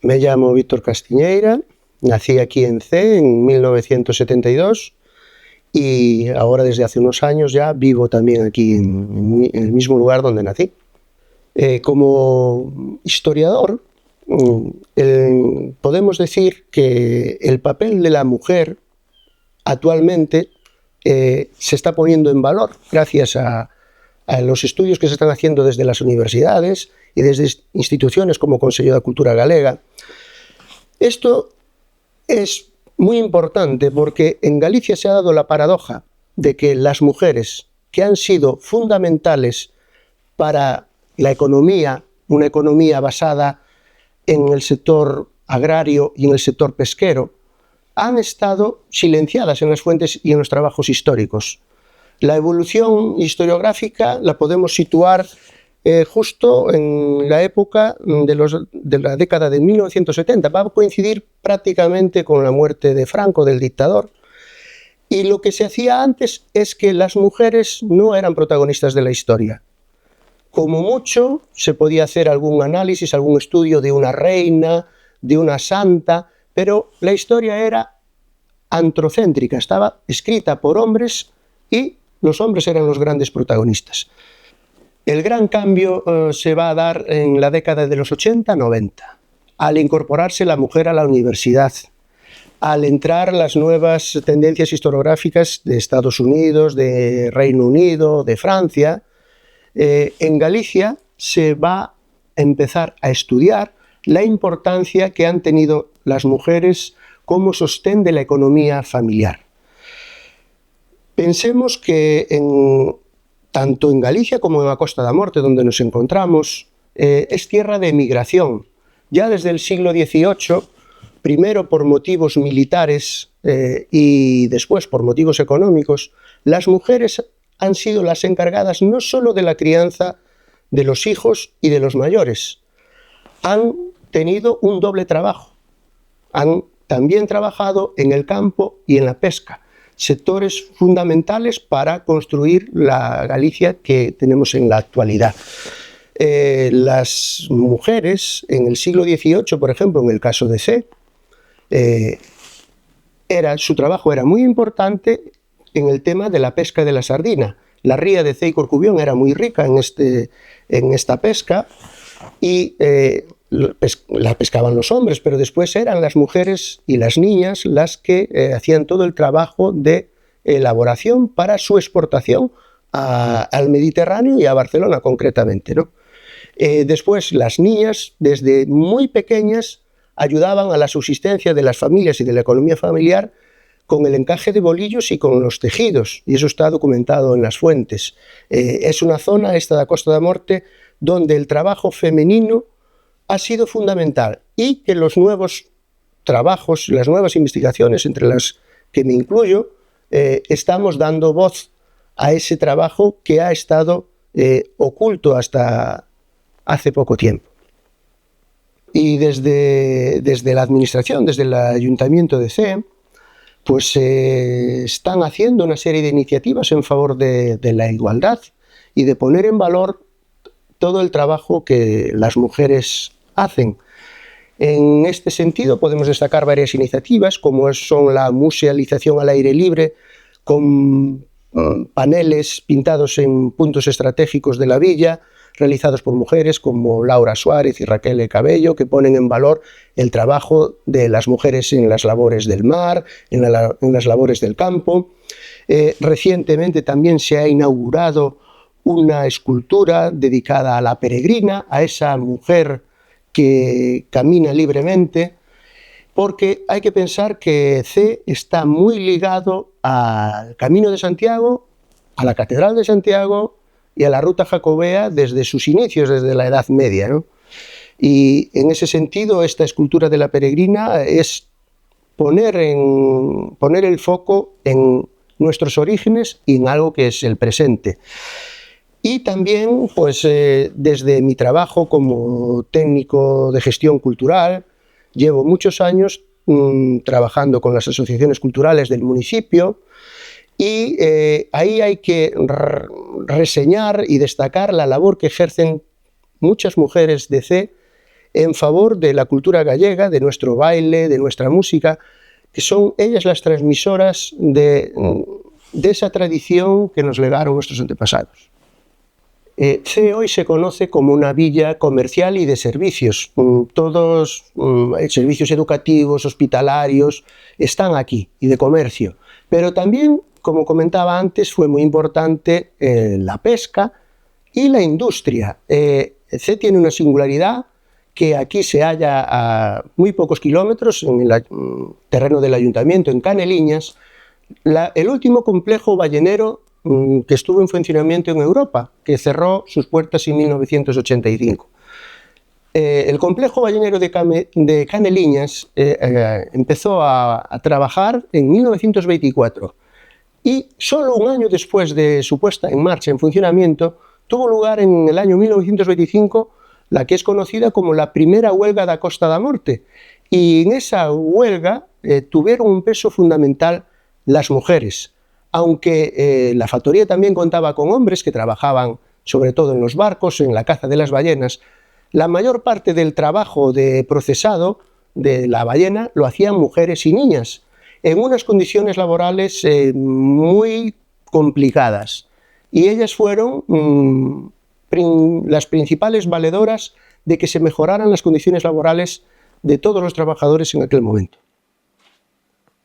Me llamo Víctor Castiñeira, nací aquí en Cee en 1972 y ahora desde hace unos años ya vivo también aquí en el mismo lugar donde nací. Como historiador, podemos decir que el papel de la mujer actualmente se está poniendo en valor gracias a los estudios que se están haciendo desde las universidades y desde instituciones como Consello da Cultura Galega. Esto es muy importante porque en Galicia se ha dado la paradoja de que las mujeres, que han sido fundamentales para la economía, una economía basada en el sector agrario y en el sector pesquero, han estado silenciadas en las fuentes y en los trabajos históricos. La evolución historiográfica la podemos situar justo en la época de la década de 1970. Va a coincidir prácticamente con la muerte de Franco, del dictador. Y lo que se hacía antes es que las mujeres no eran protagonistas de la historia. Como mucho se podía hacer algún análisis, algún estudio de una reina, de una santa, pero la historia era antropocéntrica, estaba escrita por hombres y los hombres eran los grandes protagonistas. El gran cambio se va a dar en la década de los 80-90, al incorporarse la mujer a la universidad, al entrar las nuevas tendencias historiográficas de Estados Unidos, de Reino Unido, de Francia. En Galicia se va a empezar a estudiar la importancia que han tenido las mujeres como sostén de la economía familiar. Pensemos que tanto en Galicia como en la Costa da Morte, donde nos encontramos, es tierra de emigración. Ya desde el siglo XVIII, primero por motivos militares y después por motivos económicos, las mujeres han sido las encargadas no solo de la crianza de los hijos y de los mayores, han tenido un doble trabajo. Han también trabajado en el campo y en la pesca, sectores fundamentales para construir la Galicia que tenemos en la actualidad. Las mujeres en el siglo XVIII, por ejemplo, en el caso de Cee, su trabajo era muy importante en el tema de la pesca de la sardina. La ría de Cee y Corcubión era muy rica en esta pesca y la pescaban los hombres, pero después eran las mujeres y las niñas las que hacían todo el trabajo de elaboración para su exportación al Mediterráneo y a Barcelona concretamente, ¿no? Después las niñas, desde muy pequeñas, ayudaban a la subsistencia de las familias y de la economía familiar con el encaje de bolillos y con los tejidos, y eso está documentado en las fuentes. Es una zona, esta de la Costa da Morte, donde el trabajo femenino ha sido fundamental y que los nuevos trabajos, las nuevas investigaciones, entre las que me incluyo, estamos dando voz a ese trabajo que ha estado oculto hasta hace poco tiempo. Y desde la administración, desde el Ayuntamiento de Cee, pues están haciendo una serie de iniciativas en favor de la igualdad y de poner en valor todo el trabajo que las mujeres hacen. En este sentido podemos destacar varias iniciativas como son la musealización al aire libre con paneles pintados en puntos estratégicos de la villa realizados por mujeres como Laura Suárez y Raquel Cabello, que ponen en valor el trabajo de las mujeres en las labores del mar, en las labores del campo. Recientemente también se ha inaugurado una escultura dedicada a la peregrina, a esa mujer que camina libremente, porque hay que pensar que Cee está muy ligado al Camino de Santiago, a la Catedral de Santiago y a la ruta jacobea desde sus inicios, desde la Edad Media, ¿no? Y en ese sentido, esta escultura de la peregrina es poner el foco en nuestros orígenes y en algo que es el presente. Y también, pues, desde mi trabajo como técnico de gestión cultural, llevo muchos años trabajando con las asociaciones culturales del municipio y ahí hay que reseñar y destacar la labor que ejercen muchas mujeres de Cee en favor de la cultura gallega, de nuestro baile, de nuestra música, que son ellas las transmisoras de esa tradición que nos legaron nuestros antepasados. Cee hoy se conoce como una villa comercial y de servicios. Todos servicios educativos, hospitalarios, están aquí, y de comercio. Pero también, como comentaba antes, fue muy importante la pesca y la industria. Cee tiene una singularidad que aquí se halla a muy pocos kilómetros, en el terreno del ayuntamiento, en Caneliñas, el último complejo ballenero que estuvo en funcionamiento en Europa, que cerró sus puertas en 1985. El complejo ballenero de Caneliñas empezó a trabajar en 1924 y solo un año después de su puesta en marcha, en funcionamiento, tuvo lugar en el año 1925 la que es conocida como la primera huelga da Costa da Morte, y en esa huelga tuvieron un peso fundamental las mujeres. Aunque la factoría también contaba con hombres que trabajaban sobre todo en los barcos, en la caza de las ballenas, la mayor parte del trabajo de procesado de la ballena lo hacían mujeres y niñas, en unas condiciones laborales muy complicadas. Y ellas fueron las principales valedoras de que se mejoraran las condiciones laborales de todos los trabajadores en aquel momento.